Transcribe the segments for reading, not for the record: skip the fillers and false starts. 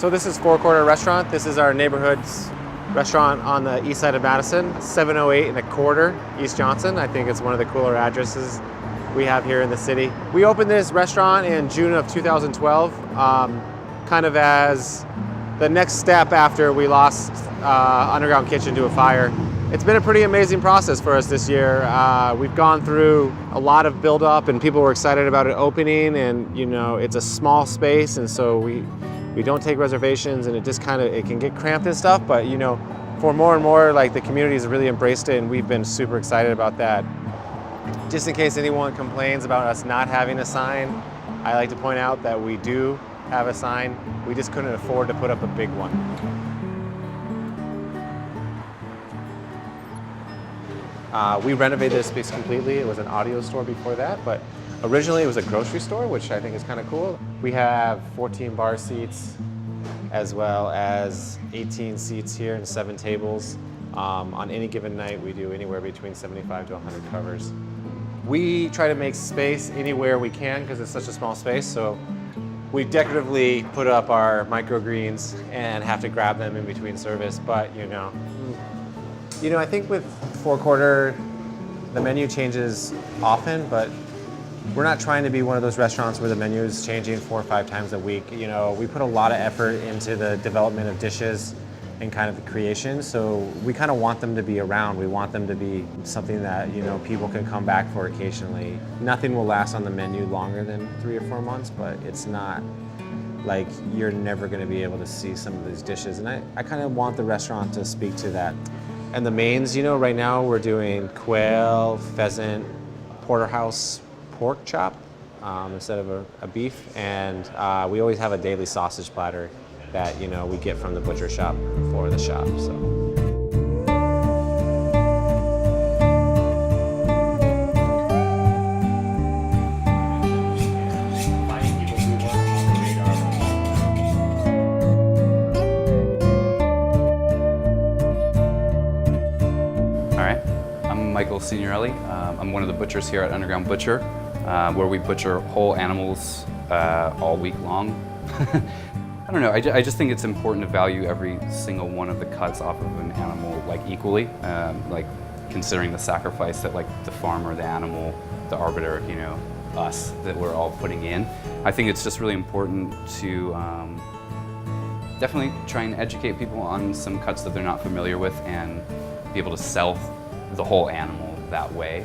So this is Fourquarter Restaurant. This is our neighborhood's restaurant on the east side of Madison, 708 and a quarter East Johnson. I think it's one of the cooler addresses we have here in the city. We opened this restaurant in June of 2012, kind of as the next step after we lost Underground Kitchen to a fire. It's been a pretty amazing process for us this year. We've gone through a lot of build-up, and people were excited about it opening, and you know, it's a small space, and so we don't take reservations, and it just kind of, it can get cramped and stuff, but you know, for more and more, like, the community has really embraced it, and we've been super excited about that. Just in case anyone complains about us not having a sign, I like to point out that we do have a sign. We just couldn't afford to put up a big one. We renovated this space completely. It was an audio store before that, but originally it was a grocery store, which I think is kind of cool. We have 14 bar seats, as well as 18 seats here and 7 tables. On any given night, we do anywhere between 75 to 100 covers. We try to make space anywhere we can because it's such a small space, so we decoratively put up our microgreens and have to grab them in between service, but you know, I think with Fourquarter, the menu changes often, but we're not trying to be one of those restaurants where the menu is changing 4 or 5 times a week. You know, we put a lot of effort into the development of dishes and kind of the creation, so we kind of want them to be around. We want them to be something that, you know, people can come back for occasionally. Nothing will last on the menu longer than 3 or 4 months, but it's not like you're never going to be able to see some of these dishes, and I kind of want the restaurant to speak to that. And the mains, you know, right now we're doing quail, pheasant, porterhouse pork chop instead of a beef, and we always have a daily sausage platter that, you know, we get from the butcher shop for the shop. So. Signorelli. I'm one of the butchers here at Underground Butcher, where we butcher whole animals all week long. I don't know, I just think it's important to value every single one of the cuts off of an animal like equally, like considering the sacrifice that like the farmer, the animal, the arbiter, you know, us, that we're all putting in. I think it's just really important to definitely try and educate people on some cuts that they're not familiar with and be able to sell the whole animal that way,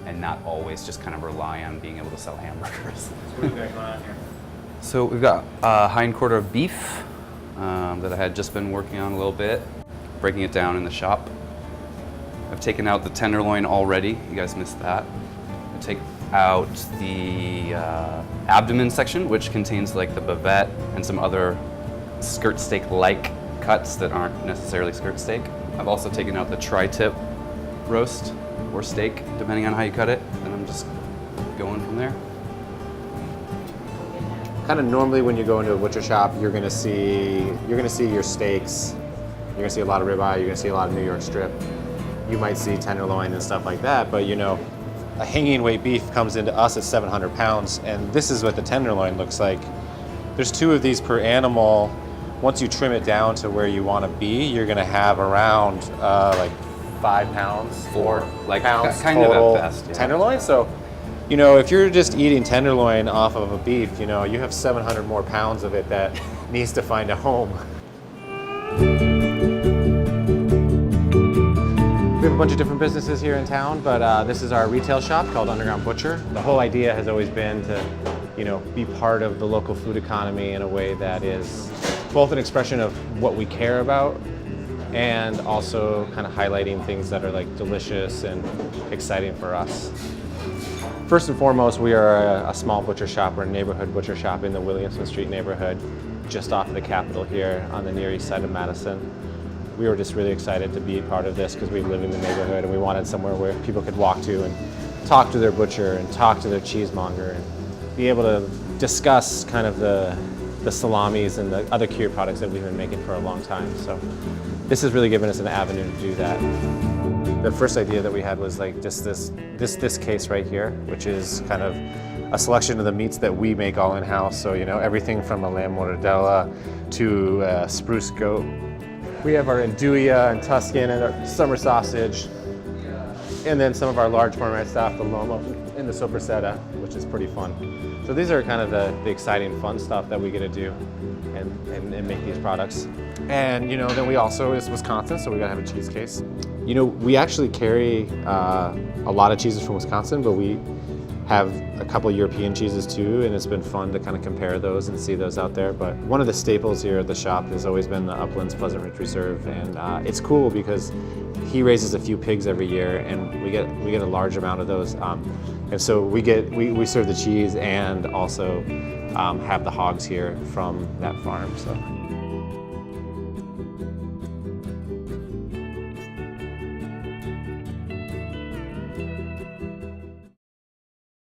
and not always just kind of rely on being able to sell hamburgers. So what do we got going on here? So we've got hind quarter of beef that I had just been working on a little bit, breaking it down in the shop. I've taken out the tenderloin already, you guys missed that. I take out the abdomen section, which contains like the bavette and some other skirt steak-like cuts that aren't necessarily skirt steak. I've also taken out the tri-tip roast or steak, depending on how you cut it, and I'm just going from there. Kind of normally when you go into a butcher shop, you're gonna see your steaks. You're gonna see a lot of ribeye. You're gonna see a lot of New York strip. You might see tenderloin and stuff like that, but you know, a hanging weight beef comes into us at 700 pounds, and this is what the tenderloin looks like. There's 2 of these per animal. Once you trim it down to where you want to be, you're gonna have around like 5 pounds, 4 like pounds kind total of at best, yeah. Tenderloin. So, you know, if you're just eating tenderloin off of a beef, you know, you have 700 more pounds of it that needs to find a home. We have a bunch of different businesses here in town, but this is our retail shop called Underground Butcher. The whole idea has always been to, you know, be part of the local food economy in a way that is both an expression of what we care about and also kind of highlighting things that are like delicious and exciting for us. First and foremost, we are a small butcher shop. We're a neighborhood butcher shop in the Williamson Street neighborhood, just off of the Capitol here on the near east side of Madison. We were just really excited to be part of this because we live in the neighborhood and we wanted somewhere where people could walk to and talk to their butcher and talk to their cheesemonger and be able to discuss kind of the salamis and the other cured products that we've been making for a long time. So this has really given us an avenue to do that. The first idea that we had was like just this case right here, which is kind of a selection of the meats that we make all in-house. So, you know, everything from a lamb mortadella to a spruce goat. We have our andouille and Tuscan and our summer sausage. And then some of our large format stuff, the lomo and the sopressata, which is pretty fun. So these are kind of the exciting, fun stuff that we get to do and make these products. And you know, then we also, it's Wisconsin, so we gotta have a cheese case. You know, we actually carry a lot of cheeses from Wisconsin, but we have a couple European cheeses too, and it's been fun to kind of compare those and see those out there. But one of the staples here at the shop has always been the Uplands Pleasant Ridge Reserve, and it's cool because he raises a few pigs every year, and we get a large amount of those. And so we serve the cheese and also have the hogs here from that farm. So.